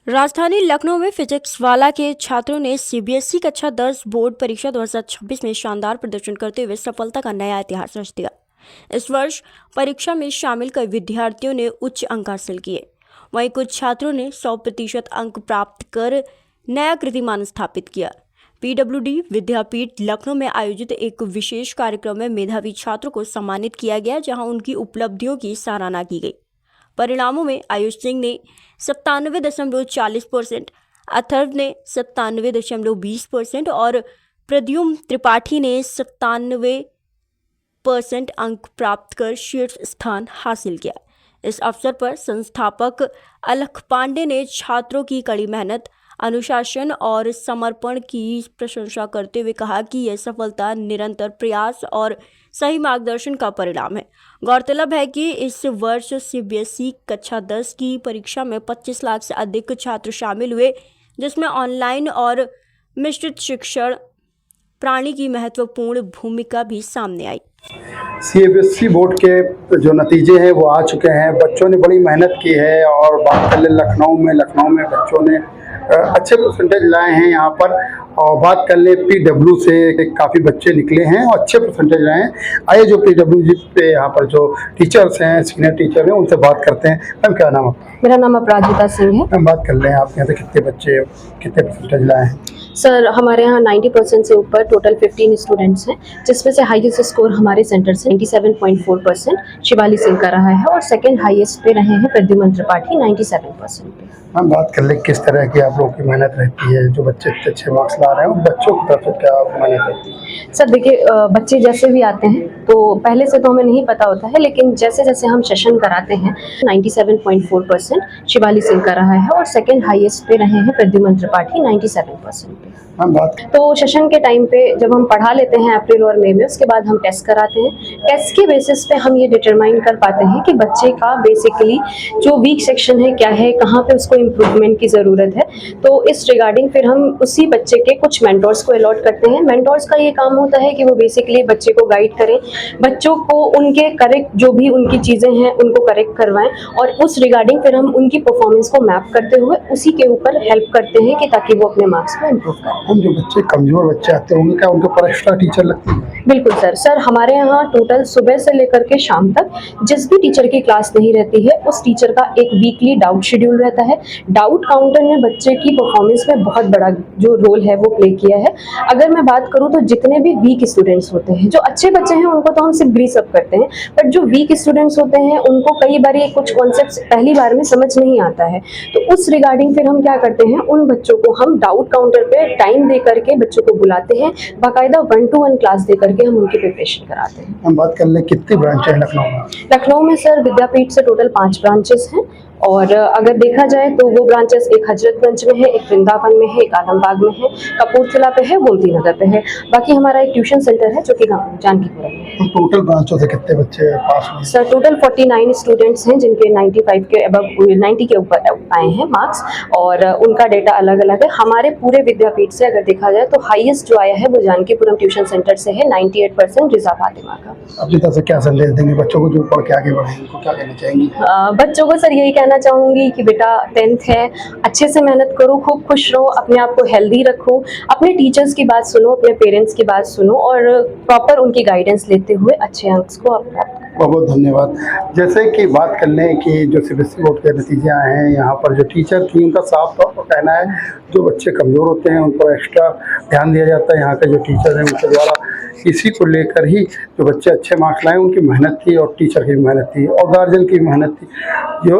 राजधानी लखनऊ में फिजिक्स वाला के छात्रों ने सीबीएसई कक्षा 10 बोर्ड परीक्षा 2026 में शानदार प्रदर्शन करते हुए सफलता का नया इतिहास रच दिया। इस वर्ष परीक्षा में शामिल कई विद्यार्थियों ने उच्च अंक हासिल किए। वहीं कुछ छात्रों ने 100% अंक प्राप्त कर नया कीर्तिमान स्थापित किया। पीडब्ल्यूडी विद्यापीठ लखनऊ में आयोजित एक विशेष कार्यक्रम में मेधावी छात्रों को सम्मानित किया गया, जहां उनकी उपलब्धियों की सराहना की गई। परिणामों में आयुष सिंह ने 97.40%, अथर्व ने 97.20% और प्रद्युम्न त्रिपाठी ने 97% अंक प्राप्त कर शीर्ष स्थान हासिल किया। इस अवसर पर संस्थापक अलख पांडे ने छात्रों की कड़ी मेहनत, अनुशासन और समर्पण की प्रशंसा करते हुए कहा कि यह सफलता निरंतर प्रयास और सही मार्गदर्शन का परिणाम है। गौरतलब है कि इस वर्ष सीबीएसई कक्षा 10 की परीक्षा में 25 लाख से अधिक छात्र शामिल हुए, जिसमें ऑनलाइन और मिश्रित शिक्षण प्रणाली की महत्वपूर्ण भूमिका भी सामने आई। सीबीएसई बोर्ड के जो नतीजे हैं वो आ चुके हैं। बच्चों ने बड़ी मेहनत की है और बात कर ले लखनऊ में बच्चों ने अच्छे परसेंटेज लाए हैं यहाँ पर। और बात कर ले पीडब्ल्यू से काफ़ी बच्चे निकले हैं और अच्छे परसेंटेज लाए हैं। आइए जो पीडब्ल्यू पे यहाँ पर जो टीचर्स हैं, सीनियर टीचर हैं, उनसे बात करते हैं। मैम क्या नाम आपका? मेरा नाम अपराजिता सिंह है। मैम बात कर लें, आप यहाँ से कितने बच्चे कितने परसेंटेज लाए हैं? सर हमारे यहाँ 90% से ऊपर टोटल 15 स्टूडेंट्स हैं, जिसमें से हाईएस्ट स्कोर हमारे सेंटर से 97.4% शिवाली सिंह का रहा है और सेकंड हाईएस्ट पे रहे हैं प्रद्युम्न त्रिपाठी 97% पे। हम बात कर ले किस तरह की आप लोगों की मेहनत रहती है, जो बच्चे इतने अच्छे मार्क्स ला रहे हैं उन बच्चों की तरफ से क्या मेहनत रहती है? सर देखिए, बच्चे जैसे भी आते हैं तो पहले से तो हमें नहीं पता होता है, लेकिन जैसे जैसे हम सेशन कराते हैं 97.4% शिवाली सिंह का रहा है और सेकंड हाईएस्ट पे रहे हैं प्रद्युम्न त्रिपाठी 97% पे। हम बात तो सेशन के टाइम पे जब हम पढ़ा लेते हैं अप्रैल और मई में, उसके बाद हम टेस्ट कराते हैं। टेस्ट के बेसिस पे हम ये डिटरमाइन कर पाते हैं कि बच्चे का बेसिकली जो वीक सेक्शन है क्या है, कहाँ पे उसको इम्प्रूवमेंट की ज़रूरत है। तो इस रिगार्डिंग फिर हम उसी बच्चे के कुछ मेंटर्स को अलॉट करते हैं। मेंटर्स का ये काम होता है कि वो बेसिकली बच्चे को गाइड करें, बच्चों को उनके करेक्ट जो भी उनकी चीज़ें हैं उनको करेक्ट करवाएं और उस रिगार्डिंग फिर हम उनकी परफॉर्मेंस को मैप करते हुए उसी के ऊपर हेल्प करते हैं कि ताकि वो अपने मार्क्स को इम्प्रूव करें। हम जो बच्चे कमजोर बच्चे आते होंगे, क्या उनके ऊपर एक्स्ट्रा टीचर लगते हैं? बिल्कुल सर हमारे यहाँ टोटल सुबह से लेकर के शाम तक जिस भी टीचर की क्लास नहीं रहती है, उस टीचर का एक वीकली डाउट शेड्यूल रहता है। डाउट काउंटर ने बच्चे की परफॉर्मेंस में बहुत बड़ा जो रोल है वो प्ले किया है। अगर मैं बात करूँ तो जितने भी वीक स्टूडेंट्स होते हैं, जो अच्छे बच्चे हैं उनको तो हम सिर्फ ग्रीस अप करते हैं, बट जो वीक स्टूडेंट्स होते हैं उनको कई बार ये कुछ कॉन्सेप्ट पहली बार में समझ नहीं आता है। तो उस रिगार्डिंग फिर हम क्या करते हैं, उन बच्चों को हम डाउट काउंटर पे टाइम दे करके बच्चों को बुलाते हैं, बाकायदा 1-to-1 क्लास दे करके हम उनकी प्रिपरेशन कराते हैं। हम बात कर ले कितनी ब्रांच है लखनऊ में? लखनऊ में सर विद्यापीठ से टोटल 5 ब्रांचेस हैं और अगर देखा जाए तो वो ब्रांचेस एक हजरतगंज में है, एक वृंदावन में है, एक आलमबाग में है, कपूरथला पे है, गोमती नगर पे है। बाकी हमारा एक ट्यूशन सेंटर है जो कि जानकीपुरम में है। तो टोटल ब्रांचों से कितने बच्चे पास हुए? सर टोटल 49 स्टूडेंट्स हैं जिनके 95 के अबव 90 के ऊपर आए हैं मार्क्स और उनका डेटा अलग अलग है। हमारे पूरे विद्यापीठ से अगर देखा जाए तो हाईएस्ट जो आया है वो जानकीपुरम ट्यूशन सेंटर से है 98% रिजा फातिमा का। अपनी तरफ से क्या संदेश देंगे बच्चों को जो पढ़ के आगे बढ़े, उनको क्या कहना चाहेंगी? बच्चों को सर यही कहना चाहूँगी कि बेटा 10th है, अच्छे से मेहनत करो, खूब खुश रहो, अपने आप को हेल्दी रखो, अपने टीचर्स की बात सुनो, अपने पेरेंट्स की बात सुनो और प्रॉपर उनकी गाइडेंस लेते हुए अच्छे अंक को आप प्राप्त करो। बहुत बहुत धन्यवाद। जैसे कि बात कर लें कि जो सीबीएसई बोर्ड के नतीजे आए हैं, यहाँ पर जो टीचर थी उनका साफ तौर पर कहना है जो बच्चे कमज़ोर होते हैं उन पर एक्स्ट्रा ध्यान दिया जाता है। यहाँ के जो टीचर हैं उनके द्वारा इसी को लेकर ही जो बच्चे अच्छे मार्क्स लाए उनकी मेहनत थी और टीचर की भी मेहनत थी और गार्जियन की मेहनत थी। जो